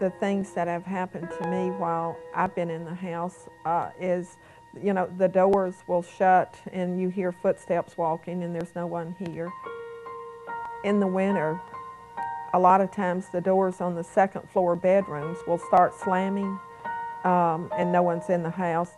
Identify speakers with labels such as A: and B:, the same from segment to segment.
A: the things that have happened to me while I've been in the house is, you know, the doors will shut and you hear footsteps walking and there's no one here. In the winter, a lot of times the doors on the second floor bedrooms will start slamming and no one's in the house.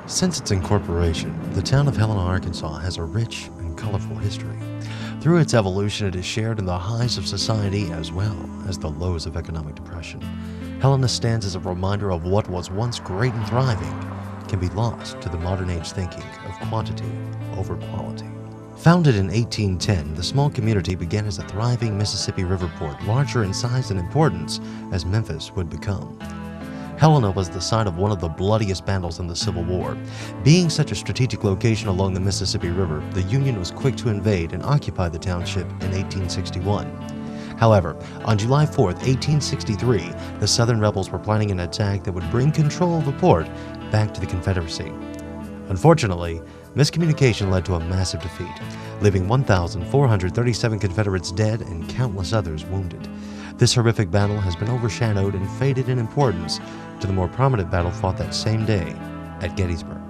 B: Since its incorporation, the town of Helena, Arkansas has a rich and colorful history. Through its evolution, it is shared in the highs of society as well as the lows of economic depression. Helena stands as a reminder of what was once great and thriving can be lost to the modern age thinking of quantity over quality. Founded in 1810, the small community began as a thriving Mississippi River port, larger in size and importance as Memphis would become. Helena was the site of one of the bloodiest battles in the Civil War. Being such a strategic location along the Mississippi River, the Union was quick to invade and occupy the township in 1861. However, on July 4, 1863, the Southern rebels were planning an attack that would bring control of the port back to the Confederacy. Unfortunately, miscommunication led to a massive defeat, leaving 1,437 Confederates dead and countless others wounded. This horrific battle has been overshadowed and faded in importance to the more prominent battle fought that same day at Gettysburg.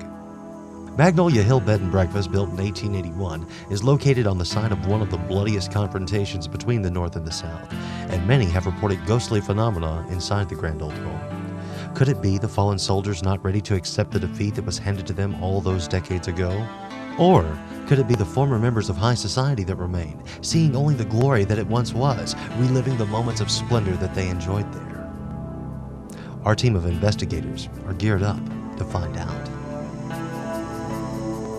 B: Magnolia Hill Bed and Breakfast, built in 1881, is located on the site of one of the bloodiest confrontations between the North and the South, and many have reported ghostly phenomena inside the grand old home. Could it be the fallen soldiers not ready to accept the defeat that was handed to them all those decades ago? Or could it be the former members of high society that remain, seeing only the glory that it once was, reliving the moments of splendor that they enjoyed there? Our team of investigators are geared up to find out.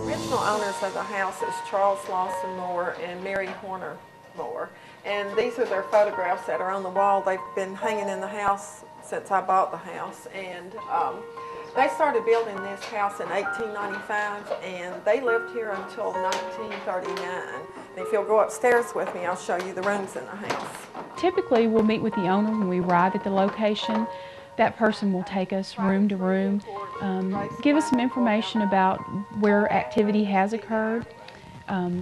A: Original owners of the house is Charles Lawson Moore and Mary Horner Moore. And these are their photographs that are on the wall. They've been hanging in the house since I bought the house. And they started building this house in 1895, and they lived here until 1939. And if you'll go upstairs with me, I'll show you the rooms in the house.
C: Typically, we'll meet with the owner when we arrive at the location. That person will take us room to room, give us some information about where activity has occurred.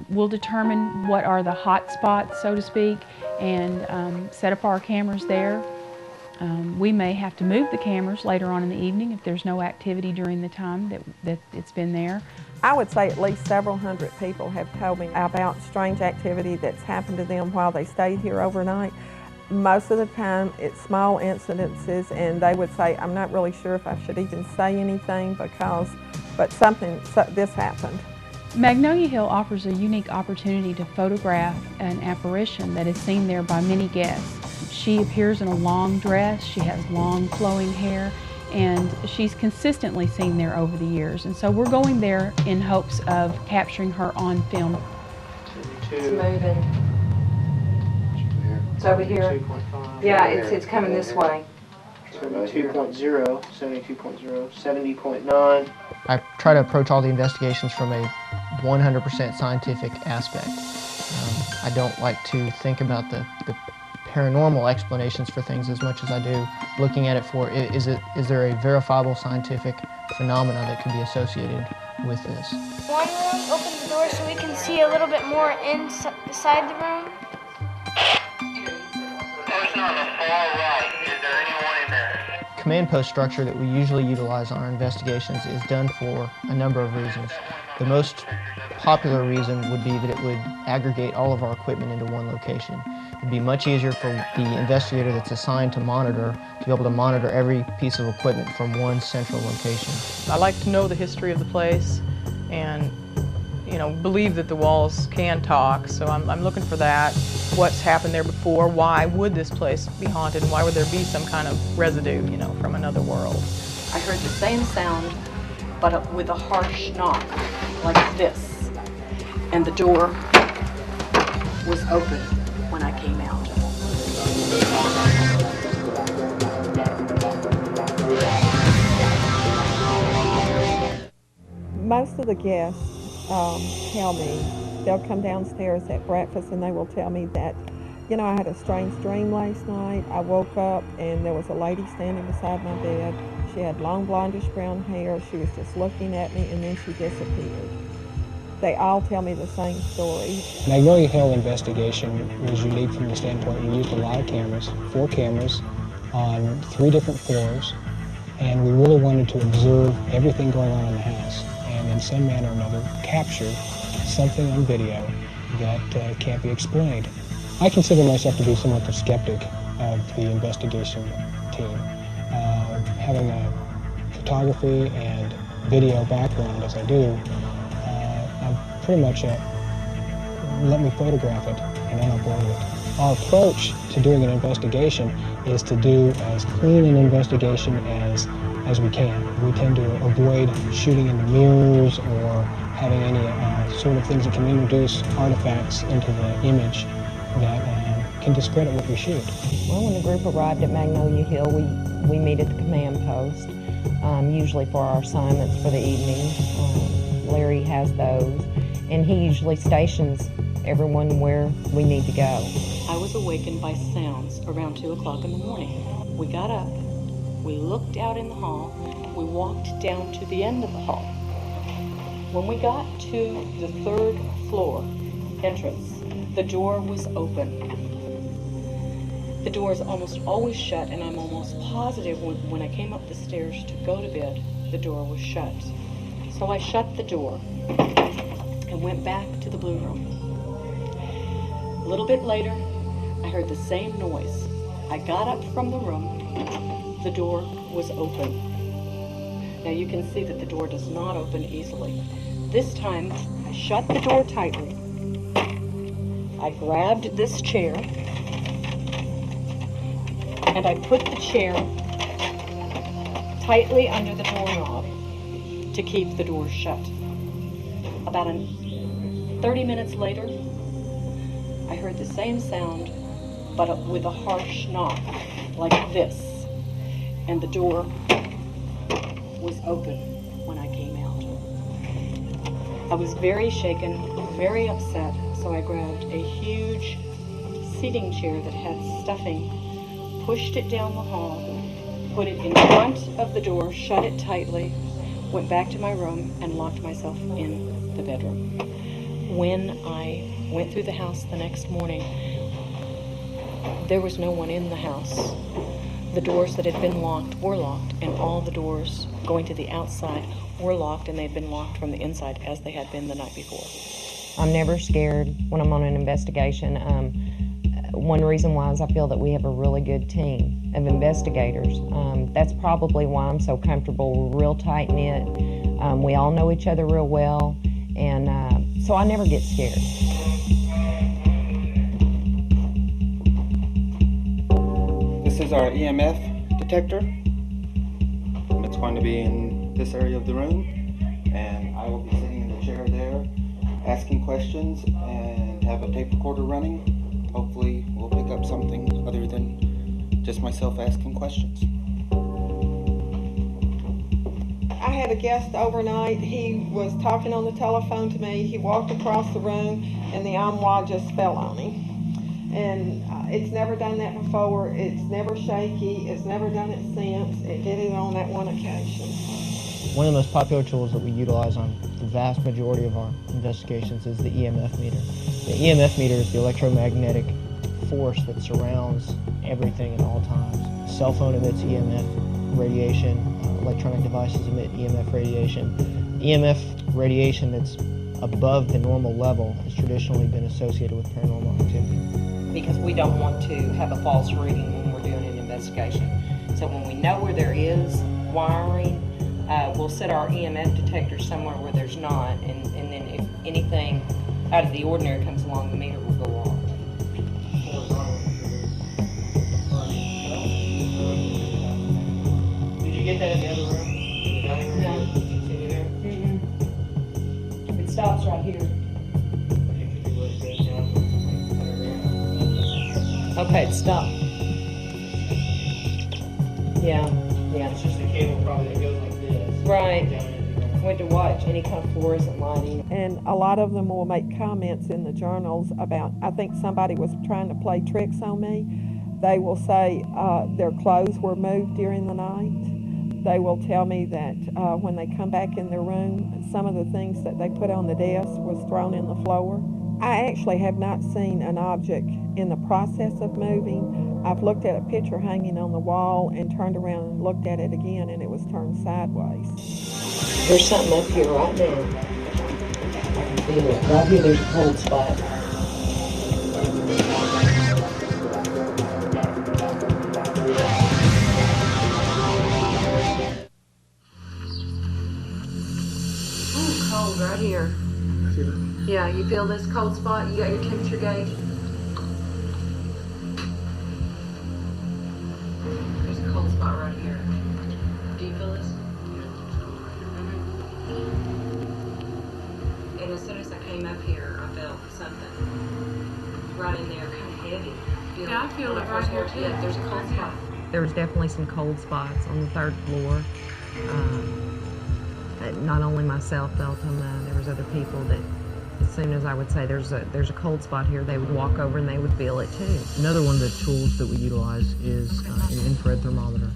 C: We'll determine what are the hot spots, so to speak, and set up our cameras there. We may have to move the cameras later on in the evening if there's no activity during the time that it's been there.
A: I would say at least several hundred people have told me about strange activity that's happened to them while they stayed here overnight. Most of the time it's small incidences, and they would say, I'm not really sure if I should even say anything but this happened.
C: Magnolia Hill offers a unique opportunity to photograph an apparition that is seen there by many guests. She appears in a long dress, she has long flowing hair, and she's consistently seen there over the years. And so we're going there in hopes of capturing her on film.
D: It's moving. It's over here.
E: 2.5.
D: Yeah, it's coming this way.
E: 2.0, 72.0, 70.9.
F: I try to approach all the investigations from a 100% scientific aspect. I don't like to think about the paranormal explanations for things as much as I do looking at it for, is there a verifiable scientific phenomena that could be associated with this?
G: One room, open the door so we can see a little bit more inside the room.
H: Person on the far right, is there anyone in there?
F: Command post structure that we usually utilize on our investigations is done for a number of reasons. The most popular reason would be that it would aggregate all of our equipment into one location. It'd be much easier for the investigator that's assigned to monitor to be able to monitor every piece of equipment from one central location.
I: I like to know the history of the place and, believe that the walls can talk, so I'm looking for that. What's happened there before? Why would this place be haunted? And why would there be some kind of residue, from another world?
J: I heard the same sound, but with a harsh knock, like this. And the door was open when I came out.
A: Most of the guests tell me, they'll come downstairs at breakfast and they will tell me that, you know, I had a strange dream last night. I woke up and there was a lady standing beside my bed. She had long blondish brown hair. She was just looking at me and then she disappeared. They all tell me the same story.
K: Magnolia Hill investigation was unique from the standpoint we used a lot of cameras, 4 cameras on 3 different floors, and we really wanted to observe everything going on in the house and in some manner or another capture something on video that can't be explained. I consider myself to be somewhat the skeptic of the investigation team. Having a photography and video background as I do, I'm pretty much let me photograph it and then upload it. Our approach to doing an investigation is to do as clean an investigation as we can. We tend to avoid shooting into mirrors or having any sort of things that can introduce artifacts into the image that can discredit what we shoot.
D: Well, when the group arrived at Magnolia Hill, we meet at the command post, usually for our assignments for the evening. Larry has those, and he usually stations everyone where we need to go.
J: I was awakened by sounds around 2 o'clock in the morning. We got up, we looked out in the hall, we walked down to the end of the hall. When we got to the 3rd floor entrance, the door was open. The door is almost always shut, and I'm almost positive when I came up the stairs to go to bed, the door was shut. So I shut the door and went back to the blue room. A little bit later, I heard the same noise. I got up from the room, the door was open. Now you can see that the door does not open easily. This time, I shut the door tightly. I grabbed this chair and I put the chair tightly under the doorknob to keep the door shut. About 30 minutes later, I heard the same sound, but with a harsh knock, like this, and the door was open when I came out. I was very shaken, very upset, so I grabbed a huge seating chair that had stuffing, pushed it down the hall, put it in front of the door, shut it tightly, went back to my room and locked myself in the bedroom. When I went through the house the next morning, there was no one in the house. The doors that had been locked were locked, and all the doors going to the outside were locked, and they'd been locked from the inside as they had been the night before.
D: I'm never scared when I'm on an investigation. One reason why is I feel that we have a really good team of investigators. That's probably why I'm so comfortable. We're real tight-knit. We all know each other real well, and so I never get scared.
L: This is our EMF detector. It's going to be in this area of the room, and I will be sitting in the chair there asking questions and have a tape recorder running. Hopefully we'll pick up something other than just myself asking questions.
A: I had a guest overnight. He was talking on the telephone to me. He walked across the room and the armoire just fell on him. And it's never done that before. It's never shaky. It's never done it since. It did it on that one occasion.
F: One of the most popular tools that we utilize on the vast majority of our investigations is the EMF meter. The EMF meter is the electromagnetic force that surrounds everything at all times. Cell phone emits EMF radiation, electronic devices emit EMF radiation. EMF radiation that's above the normal level has traditionally been associated with paranormal activity.
J: Because we don't want to have a false reading when we're doing an investigation. So when we know where there is wiring, we'll set our EMF detector somewhere where there's not, and then if anything out of the ordinary comes along, the meter will go off.
E: Did you get that in the other room?
D: spot's right here. Okay, stop. Yeah, yeah.
E: It's just the cable probably that goes like this.
D: Right. Went to watch any kind of fluorescent lighting.
A: And a lot of them will make comments in the journals about, I think somebody was trying to play tricks on me. They will say their clothes were moved during the night. They will tell me that when they come back in their room, some of the things that they put on the desk was thrown in the floor. I actually have not seen an object in the process of moving. I've looked at a picture hanging on the wall and turned around and looked at it again, and it was turned sideways.
D: There's something up here right now. I can feel it. Right here, there's a cold spot. Ooh, cold right here. Yeah, you feel this cold spot? You got your temperature gauge? There's a cold spot right here. Do you feel this? And as soon as I came up here, I felt something right in there, kind of heavy.
A: Yeah, I feel it right here too.
D: Yeah, there's a cold spot. There was definitely some cold spots on the 3rd floor. Not only myself felt them, there was other people that, as soon as I would say there's a cold spot here, they would walk over and they would feel it too.
F: Another one of the tools that we utilize is an infrared thermometer.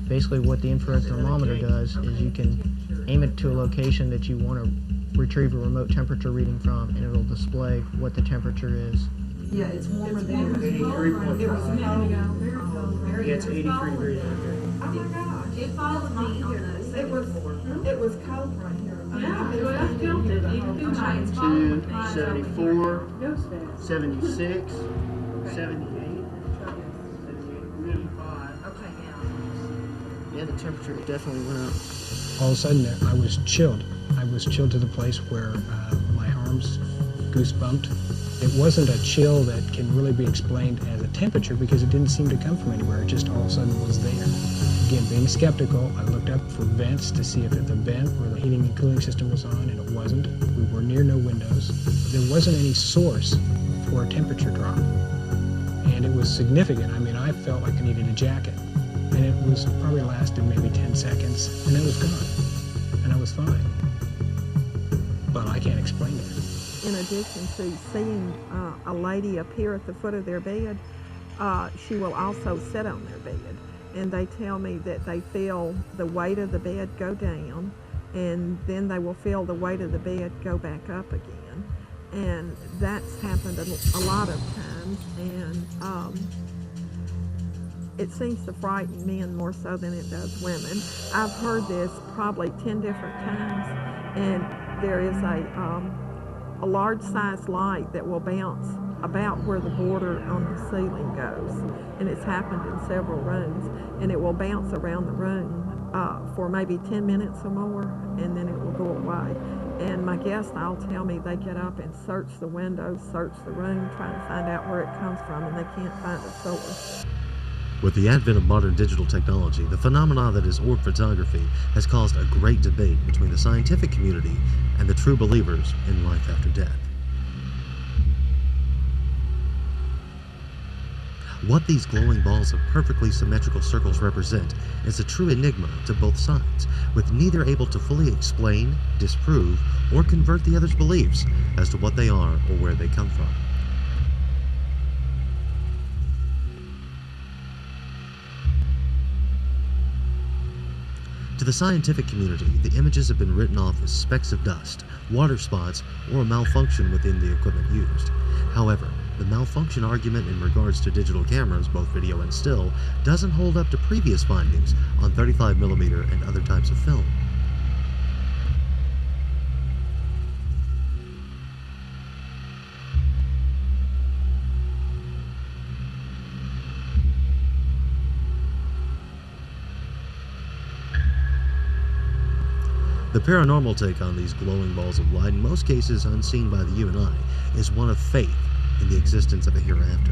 F: Basically what the infrared thermometer does is you can aim it to a location that you want to retrieve a remote temperature reading from, and it'll display what the temperature is.
D: Yeah, it's warmer than
E: 83.5. Yeah, it's 83 degrees right there.
A: Oh my gosh, it followed me on this. It was cold right here. Yeah, I felt it. Even
E: 92, 74, 76, 78, 75.
D: Okay,
F: Yeah, the temperature definitely went up.
K: All of a sudden, I was chilled. I was chilled to the place where my arms goosebumped. It wasn't a chill that can really be explained as a temperature because it didn't seem to come from anywhere. It just all of a sudden was there. Again, being skeptical, I looked up for vents to see if it's a vent where the heating and cooling system was on, and it wasn't. We were near no windows. There wasn't any source for a temperature drop. And it was significant. I mean, I felt like I needed a jacket. And it was probably lasted maybe 10 seconds, and it was gone. And I was fine. But I can't explain it.
A: In addition to seeing a lady appear at the foot of their bed, she will also sit on their bed. And they tell me that they feel the weight of the bed go down, and then they will feel the weight of the bed go back up again. And that's happened a lot of times, and it seems to frighten men more so than it does women. I've heard this probably 10 different times, and there is a large size light that will bounce about where the border on the ceiling goes, and it's happened in several rooms, and it will bounce around the room for maybe 10 minutes or more, and then it will go away. And my guests all tell me they get up and search the windows, search the room, trying to find out where it comes from, and they can't find a source.
B: With the advent of modern digital technology, the phenomena that is orb photography has caused a great debate between the scientific community and the true believers in life after death. What these glowing balls of perfectly symmetrical circles represent is a true enigma to both sides, with neither able to fully explain, disprove, or convert the other's beliefs as to what they are or where they come from. To the scientific community, the images have been written off as specks of dust, water spots, or a malfunction within the equipment used. However, the malfunction argument in regards to digital cameras, both video and still, doesn't hold up to previous findings on 35mm and other types of film. The paranormal take on these glowing balls of light, in most cases unseen by the you and I, is one of faith in the existence of a hereafter.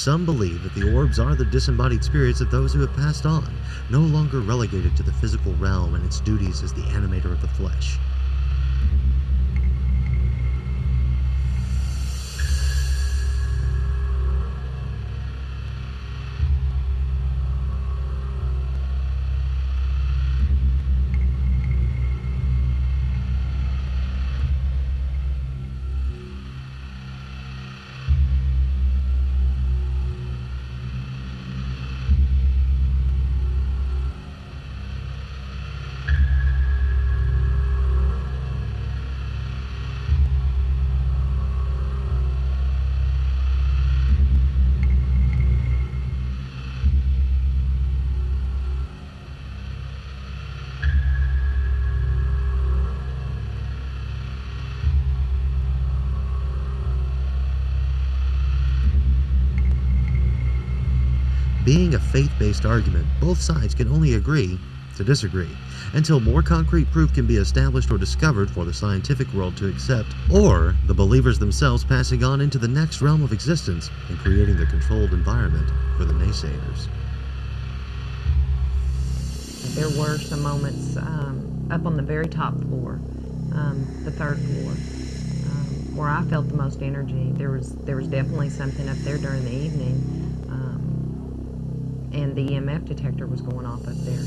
B: Some believe that the orbs are the disembodied spirits of those who have passed on, no longer relegated to the physical realm and its duties as the animator of the flesh. Being a faith-based argument, both sides can only agree to disagree until more concrete proof can be established or discovered for the scientific world to accept, or the believers themselves passing on into the next realm of existence and creating the controlled environment for the naysayers.
D: There were some moments up on the very top floor, the third floor, where I felt the most energy. There was definitely something up there during the evening. And the EMF detector was going off up there.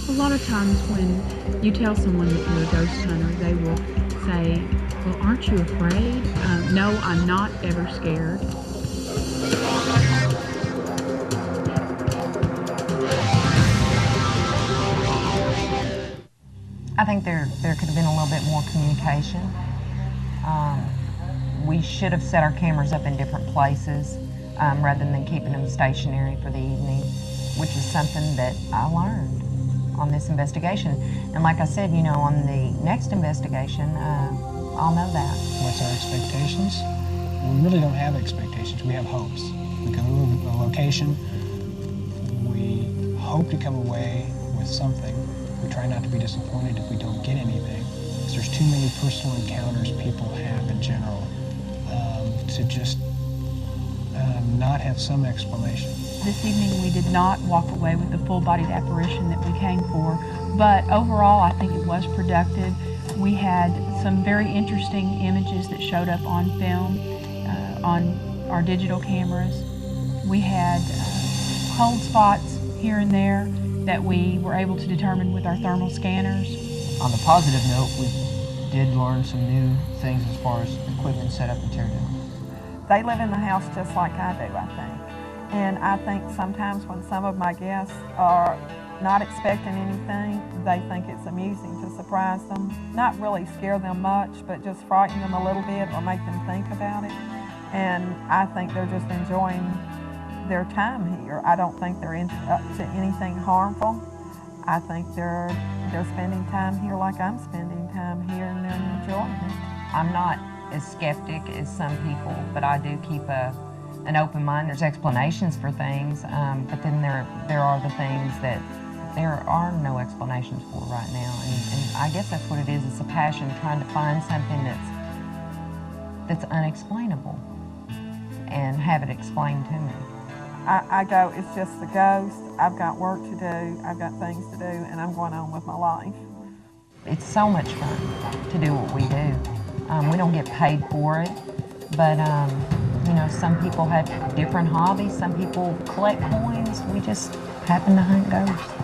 C: A lot of times when you tell someone that you're a ghost hunter, they will say, well, aren't you afraid? No, I'm not ever scared.
D: I think there could have been a little bit more communication. We should have set our cameras up in different places rather than keeping them stationary for the evening, which is something that I learned on this investigation. And like I said, you know, on the next investigation, I'll know that.
K: What's our expectations? We really don't have expectations, we have hopes. We go to a location, we hope to come away with something. We try not to be disappointed if we don't get anything. Because there's too many personal encounters people have in general to just not have some explanation.
C: This evening we did not walk away with the full-bodied apparition that we came for, but overall I think it was productive. We had some very interesting images that showed up on film, on our digital cameras. We had cold spots here and there that we were able to determine with our thermal scanners.
F: On the positive note, we did learn some new things as far as equipment setup and teardown.
A: They live in the house just like I do, I think. And I think sometimes when some of my guests are not expecting anything, they think it's amusing to surprise them. Not really scare them much, but just frighten them a little bit or make them think about it. And I think they're just enjoying their time here. I don't think they're up to anything harmful. I think they're spending time here like I'm spending time here and they're enjoying it.
D: I'm not as skeptic as some people, but I do keep an open mind. There's explanations for things, but then there are the things that there are no explanations for right now. And I guess that's what it is. It's a passion, trying to find something that's unexplainable and have it explained to me.
A: I go, it's just a ghost. I've got work to do. I've got things to do, and I'm going on with my life.
D: It's so much fun to do what we do. We don't get paid for it, but you know, some people have different hobbies. Some people collect coins. We just happen to hunt ghosts.